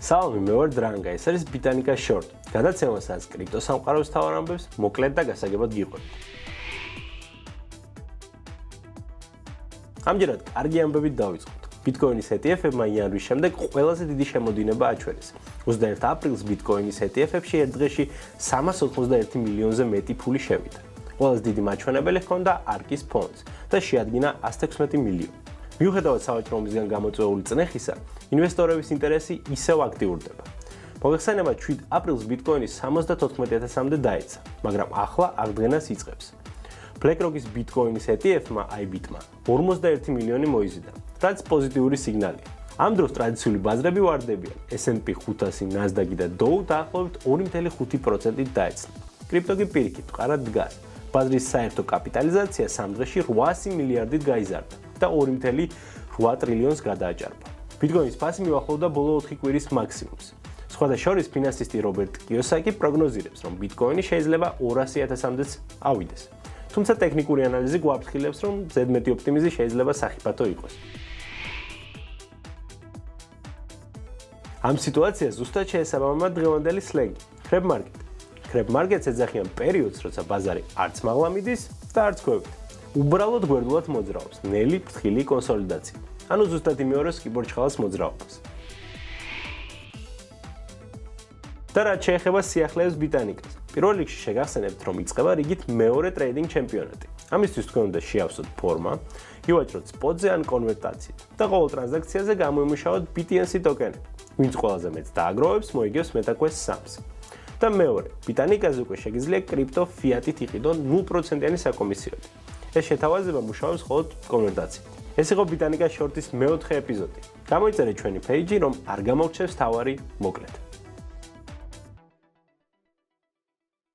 Salve, მე ვარ დრანგა, ეს არის Bitanica Short. გადაცემასაც კრიპტოსამყაროს მთავარ ამბებს მოკლედ და გასაგებად გიყვებით. ამჯერად კარგი ამბებით დავიწყოთ. Bitcoin-ის ETF-ებმა იანვრის შემდეგ ყველაზე დიდი შემოდინება აჩვენეს. 21 აპრილს Bitcoin-ის ETF-ებში ერთ დღეში 391 მილიონზე მეტი ფული შევიდა. ყველაზე დიდი მაჩვენებელი ჰქონდა ARK-ის ფონდს და შეადგინა 116 მილიონი. მიუხედავად სავაჭრო ომისგან გამოწვეული წნეხისა, ინვესტორების ინტერესი ისევ აქტიურდება. მოგეხსენება 7 აპრილს Bitcoin-ი 74,000-მდე დაეცა, მაგრამ ახლა აღდგენას იწყებს. BlackRock-ის Bitcoin-ის ETF-მა IBIT-მა 41 მილიონი მოიზიდა, რაც პოზიტიური სიგნალია. ამ დროს ტრადიციული ბაზრები ვარდებიან. S&P 500, NASDAQ და Dow დაახლოებით 2.5%-ით დაეცნა. კრიპტო კი პირიქით მყარად დგას. ბაზრის საერთო კაპიტალიზაცია სამ დღეში 800 მილიარდით გაიზარდა და 2.8 ტრილიონს გადააჭარბა. Bitcoin-ის ფასი მიუახლოვდა ბოლო 4 კვირის მაქსიმუმს. სხვადასხვა ფინანსისტი რობერტ კიოსაკი პროგნოზირებს, რომ Bitcoin-ი შეიძლება 200,000-მდეც ავიდეს. თუმცა ტექნიკური ანალიზი გვაფრთხილებს, რომ ზედმეტი ოპტიმიზმი შეიძლება სახიფათო იყოს. ამ სიტუაციას ზუსტად შეესაბამება დღევანდელი სლენგი crab market. crab market-ს ეძახიან პერიოდს, როცა ბაზარი არც მაღლა მიდის და არც ქვევით. უბრალოდ გვერდულად მოძრაობს, ნელი ფრთხილი კონსოლიდაცია. ანუ ზუსტად იმეორებს კიბორჩხალას მოძრაობას. და რაც შეეხება სიახლეებს Bitanica-ს. პირველ რიგში შეგახსენებთ, რომ იწყება რიგით მეორე ტრეიდინგ ჩემპიონატი. ამისთვის თქვენ უნდა შეავსოთ ფორმა, ივაჭროთ სპოტზე ან კონვერტაციით და ყოველ ტრანზაქციაზე გამოიმუშავოთ BTC ტოკენები. ვინც ყველაზე მეტს დააგროვებს, მოიგებს MetaQuest 3-ს. და მეორე, Bitanica-ზე უკვე შეგიძლია კრიპტო ფიატით იყიდონ 0%-იანი საკომისიოდი. ეს შეთავაზება მუშაობს მხოლოდ კონვერტაციით. ეს იყო Bitanica Short-ის მეოთხე ეპიზოდი. გამოიწერეთ ჩვენი პეიჯი, რომ არ გამოგრჩევს თავარი მოკლედ.